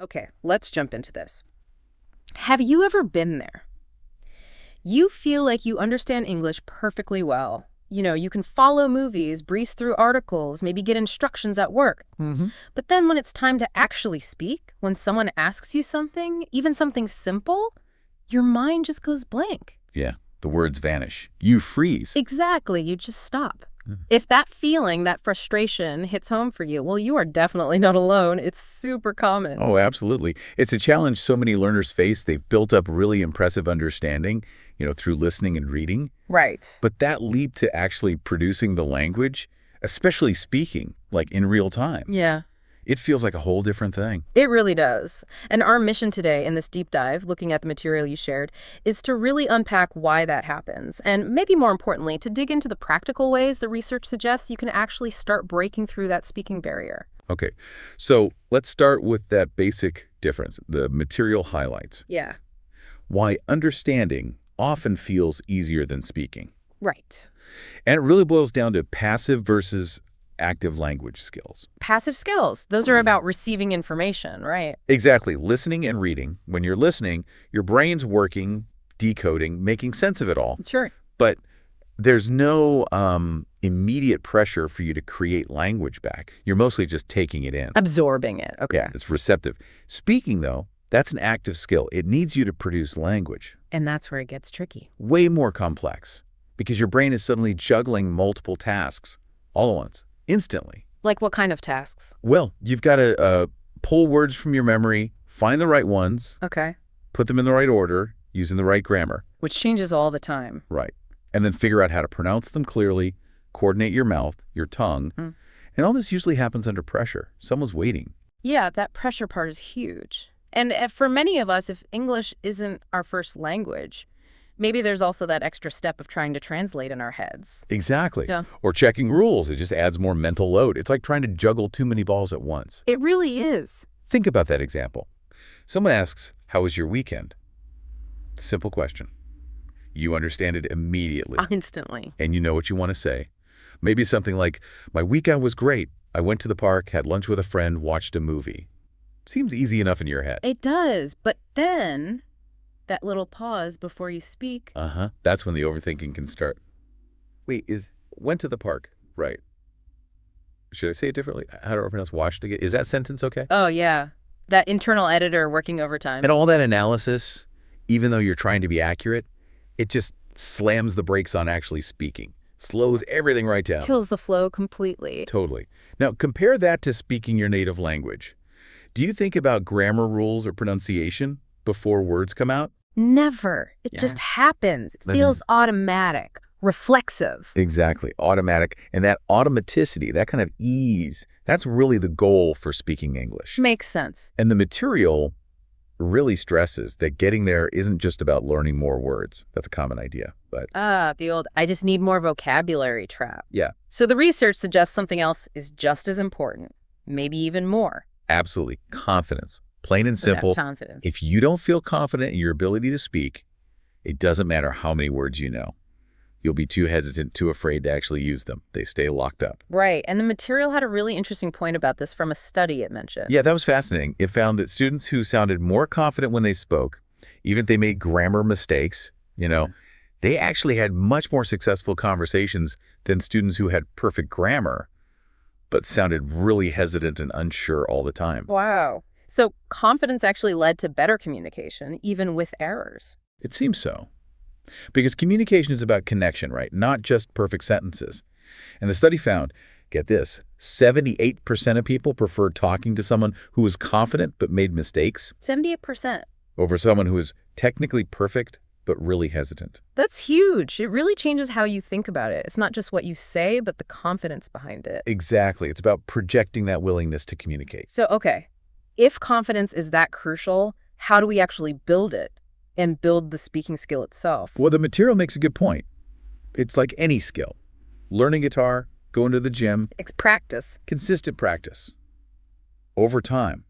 Okay, let's jump into this. Have you ever been there? You feel like you understand English perfectly well. You can follow movies, breeze through articles, maybe get instructions at work. Hmm. But then when it's time to actually speak, when someone asks you something, even something simple, your mind just goes blank. Yeah, the words vanish. You freeze. Exactly, you just stop. Mhm. If that feeling, that frustration hits home for you, well, you are definitely not alone. It's super common. Oh, absolutely. It's a challenge so many learners face. They've built up really impressive understanding, through listening and reading. Right. But that leap to actually producing the language, especially speaking, like in real time, Yeah. it feels like a whole different thing. It really does. And our mission today in this deep dive, looking at the material you shared, is to really unpack why that happens. And maybe more importantly, to dig into the practical ways the research suggests you can actually start breaking through that speaking barrier. Okay, so let's start with that basic difference, the material highlights. Yeah. Why understanding often feels easier than speaking. Right. And it really boils down to passive versus active language skills. Passive skills. Those are about receiving information, right? Exactly. Listening and reading. When you're listening, your brain's working, decoding, making sense of it all. Sure. But there's no immediate pressure for you to create language back. You're mostly just taking it in. Absorbing it. Okay. Yeah, it's receptive. Speaking, though, that's an active skill. It needs you to produce language. And that's where it gets tricky. Way more complex because your brain is suddenly juggling multiple tasks all at once, instantly. Like what kind of tasks? Well, you've got to pull words from your memory, find the right ones, Okay. put them in the right order, using the right grammar. Which changes all the time. Right. And then figure out how to pronounce them clearly, coordinate your mouth, your tongue. Mm. And all this usually happens under pressure. Someone's waiting. Yeah, that pressure part is huge. And for many of us, if English isn't our first language, maybe there's also that extra step of trying to translate in our heads. Exactly. Yeah. Or checking rules. It just adds more mental load. It's like trying to juggle too many balls at once. It really is. Think about that example. Someone asks, "How was your weekend?" Simple question. You understand it immediately. Instantly. And you know what you want to say. Maybe something like, "My weekend was great. I went to the park, had lunch with a friend, watched a movie." Seems easy enough in your head. It does. But then that little pause before you speak. Uh-huh. That's when the overthinking can start. Wait, went to the park. Right. Should I say it differently? How do I pronounce watched again? Is that sentence okay? Oh, yeah. That internal editor working overtime. And all that analysis, even though you're trying to be accurate, it just slams the brakes on actually speaking. Slows everything right down. Kills the flow completely. Totally. Now, compare that to speaking your native language. Do you think about grammar rules or pronunciation before words come out? Never. It Yeah. just happens. It But feels automatic, reflexive. Exactly. Automatic. And that automaticity, that kind of ease, that's really the goal for speaking English. Makes sense. And the material really stresses that getting there isn't just about learning more words. That's a common idea. But The old, I just need more vocabulary trap. yeah, So the research suggests something else is just as important, maybe even more. absolutely. Confidence. Plain and Without simple. confidence. If you don't feel confident in your ability to speak, it doesn't matter how many words you know. You'll be too hesitant, too afraid to actually use them. They stay locked up. Right. And the material had a really interesting point about this from a study it mentioned. Yeah, that was fascinating. It found that students who sounded more confident when they spoke, even if they made grammar mistakes, they actually had much more successful conversations than students who had perfect grammar, but sounded really hesitant and unsure all the time. Wow. So confidence actually led to better communication, even with errors. It seems so. Because communication is about connection, right? Not just perfect sentences. And the study found, get this, 78% of people prefer talking to someone who was confident but made mistakes 78%. over someone who is technically perfect but really hesitant. That's huge. It really changes how you think about it. It's not just what you say, but the confidence behind it. Exactly. It's about projecting that willingness to communicate. So, okay, if confidence is that crucial, how do we actually build it and build the speaking skill itself? Well, the material makes a good point. It's like any skill. Learning guitar, going to the gym, It's practice. consistent practice. Over time.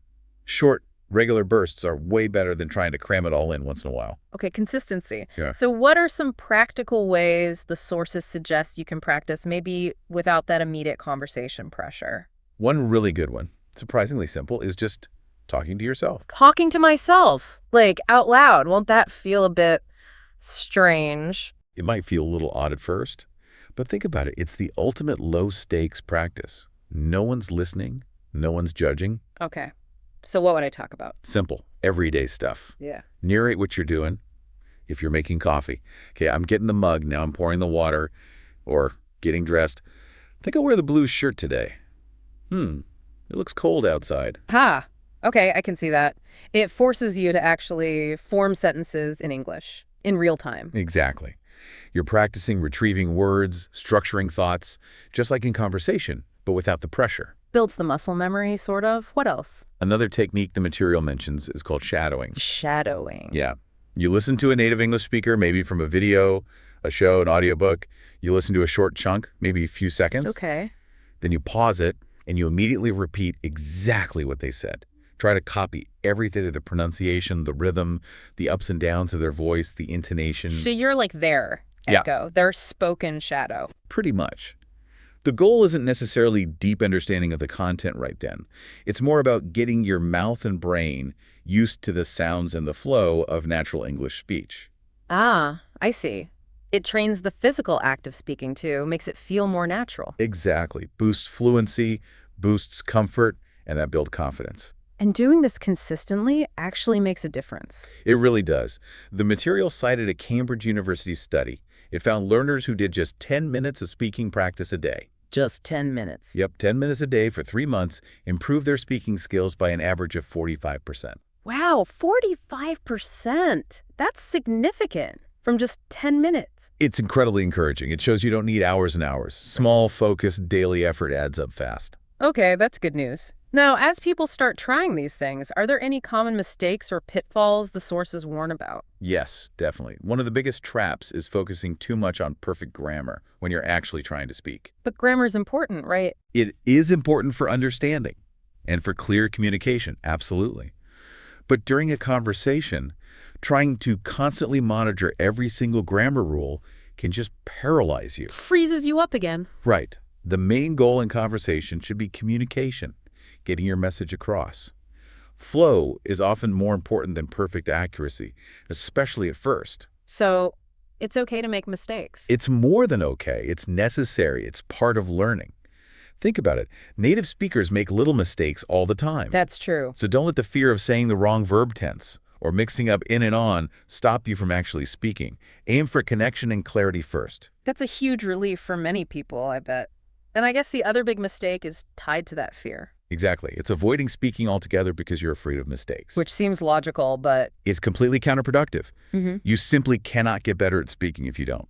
Short, regular bursts are way better than trying to cram it all in once in a while. Okay, consistency. Yeah. So what are some practical ways the sources suggest you can practice, maybe without that immediate conversation pressure? One really good one, surprisingly simple, is just talking to yourself. Talking to myself, like out loud. Won't that feel a bit strange? It might feel a little odd at first, but think about it. It's the ultimate low-stakes practice. No one's listening. No one's judging. Okay. So what would I talk about? Simple, everyday stuff. Yeah. Narrate what you're doing. If you're making coffee, okay, I'm getting the mug, now I'm pouring the water, or getting dressed. I think I'll wear the blue shirt today. It looks cold outside. Ha. Okay, I can see that. It forces you to actually form sentences in English in real time. Exactly. You're practicing retrieving words, structuring thoughts, just like in conversation, but without the pressure. Builds the muscle memory, sort of. What else? Another technique the material mentions is called shadowing. Shadowing. Yeah. You listen to a native English speaker, maybe from a video, a show, an audiobook. You listen to a short chunk, maybe a few seconds. Okay. Then you pause it, and you immediately repeat exactly what they said. Try to copy everything, the pronunciation, the rhythm, the ups and downs of their voice, the intonation. So you're like their echo, their spoken shadow. Pretty much. The goal isn't necessarily deep understanding of the content right then. It's more about getting your mouth and brain used to the sounds and the flow of natural English speech. Ah, I see. It trains the physical act of speaking too, makes it feel more natural. Exactly. Boosts fluency, boosts comfort, and that builds confidence. And doing this consistently actually makes a difference. It really does. The material cited a Cambridge University study. It found learners who did just 10 minutes of speaking practice a day. Just 10 minutes. Yep, 10 minutes a day for 3 months improved their speaking skills by an average of 45%. Wow, 45%. That's significant from just 10 minutes. It's incredibly encouraging. It shows you don't need hours and hours. Small, focused, daily effort adds up fast. Okay, that's good news. Now, as people start trying these things, are there any common mistakes or pitfalls the sources warn about? Yes, definitely. One of the biggest traps is focusing too much on perfect grammar when you're actually trying to speak. But grammar's important, right? It is important for understanding and for clear communication, absolutely. But during a conversation, trying to constantly monitor every single grammar rule can just paralyze you. Freezes you up again. Right. The main goal in conversation should be communication, getting your message across. Flow is often more important than perfect accuracy, especially at first. So it's okay to make mistakes. It's more than okay. It's necessary. It's part of learning. Think about it. Native speakers make little mistakes all the time. That's true. So don't let the fear of saying the wrong verb tense or mixing up in and on stop you from actually speaking. Aim for connection and clarity first. That's a huge relief for many people, I bet. And I guess the other big mistake is tied to that fear. Exactly. It's avoiding speaking altogether because you're afraid of mistakes. Which seems logical, but... It's completely counterproductive. You simply cannot get better at speaking if you don't.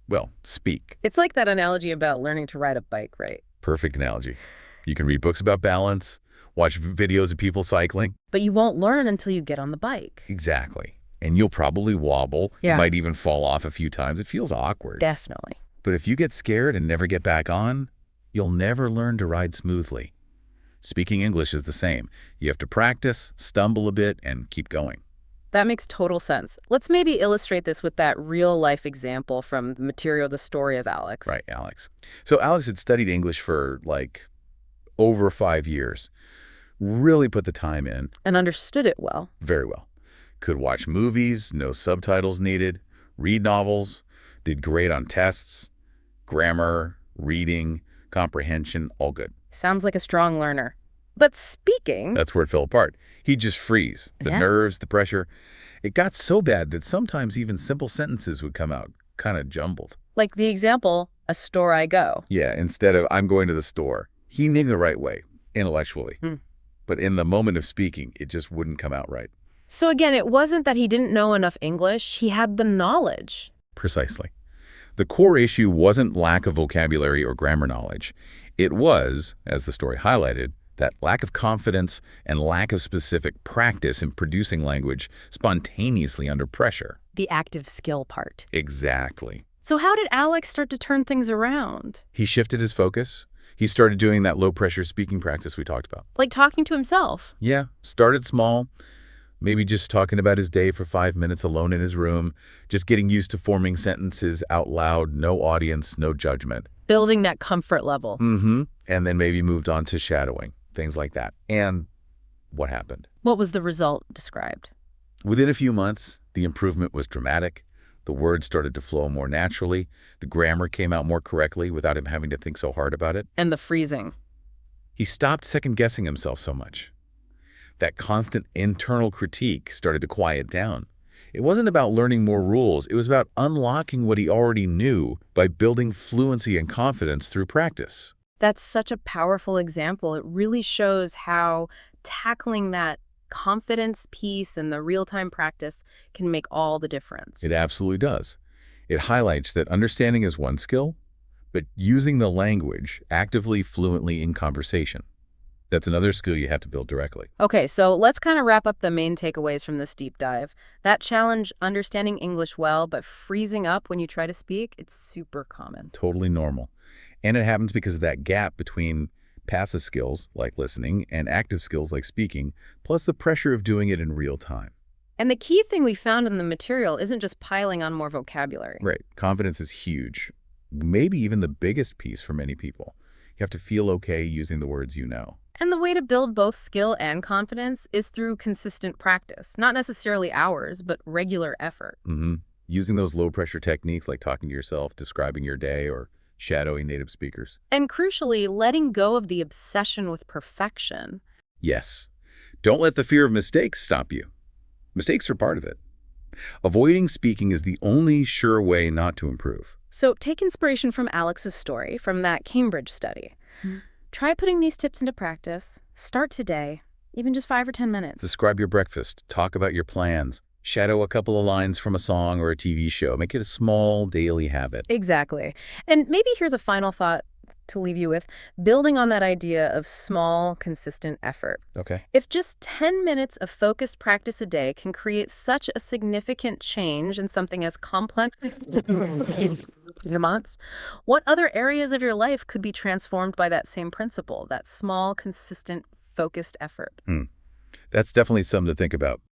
Well, speak. It's like that analogy about learning to ride a bike, right? Perfect analogy. You can read books about balance, watch videos of people cycling. But you won't learn until you get on the bike. Exactly. And you'll probably wobble. Yeah. You might even fall off a few times. It feels awkward. Definitely. But if you get scared and never get back on, you'll never learn to ride smoothly. Speaking English is the same. You have to practice, stumble a bit, and keep going. That makes total sense. Let's maybe illustrate this with that real-life example from the material, The Story of Alex. Right, Alex. So Alex had studied English for, over 5 years. Really put the time in. And understood it well. Very well. Could watch movies, no subtitles needed, read novels, did great on tests, grammar, reading, comprehension, all good. Sounds like a strong learner. But speaking... That's where it fell apart. He'd just freeze. The nerves, the pressure. It got so bad that sometimes even simple sentences would come out kind of jumbled. Like the example, a store I go. Yeah, instead of I'm going to the store. He knew the right way, intellectually. But in the moment of speaking, it just wouldn't come out right. So again, it wasn't that he didn't know enough English. He had the knowledge. Precisely. The core issue wasn't lack of vocabulary or grammar knowledge. It was, as the story highlighted, that lack of confidence and lack of specific practice in producing language spontaneously under pressure. The active skill part. Exactly. So how did Alex start to turn things around? He shifted his focus. He started doing that low-pressure speaking practice we talked about. Like talking to himself. Yeah, started small. Maybe just talking about his day for 5 minutes alone in his room, just getting used to forming sentences out loud, no audience, no judgment. Building that comfort level. And then maybe moved on to shadowing, things like that. And what happened. What was the result described? Within a few months, the improvement was dramatic. The words started to flow more naturally. The grammar came out more correctly without him having to think so hard about it. And the freezing. He stopped second-guessing himself so much. That constant internal critique started to quiet down. It wasn't about learning more rules. It was about unlocking what he already knew by building fluency and confidence through practice. That's such a powerful example. It really shows how tackling that confidence piece and the real-time practice can make all the difference. It absolutely does. It highlights that understanding is one skill, but using the language actively, fluently in conversation, that's another skill you have to build directly. Okay, so let's kind of wrap up the main takeaways from this deep dive. That challenge, understanding English well, but freezing up when you try to speak, it's super common. Totally normal. And it happens because of that gap between passive skills, like listening, and active skills, like speaking, plus the pressure of doing it in real time. And the key thing we found in the material isn't just piling on more vocabulary. Right. Confidence is huge. Maybe even the biggest piece for many people. You have to feel okay using the words you know. And the way to build both skill and confidence is through consistent practice. Not necessarily hours, but regular effort. Using those low-pressure techniques like talking to yourself, describing your day, or shadowing native speakers. And crucially, letting go of the obsession with perfection. Yes. Don't let the fear of mistakes stop you. Mistakes are part of it. Avoiding speaking is the only sure way not to improve. So take inspiration from Alex's story from that Cambridge study. Try putting these tips into practice. Start today, even just 5 or 10 minutes. Describe your breakfast. Talk about your plans. Shadow a couple of lines from a song or a TV show. Make it a small daily habit. Exactly. And maybe here's a final thought to leave you with, building on that idea of small, consistent effort. Okay. If just 10 minutes of focused practice a day can create such a significant change in something as complex what other areas of your life could be transformed by that same principle, that small, consistent, focused effort? That's definitely something to think about.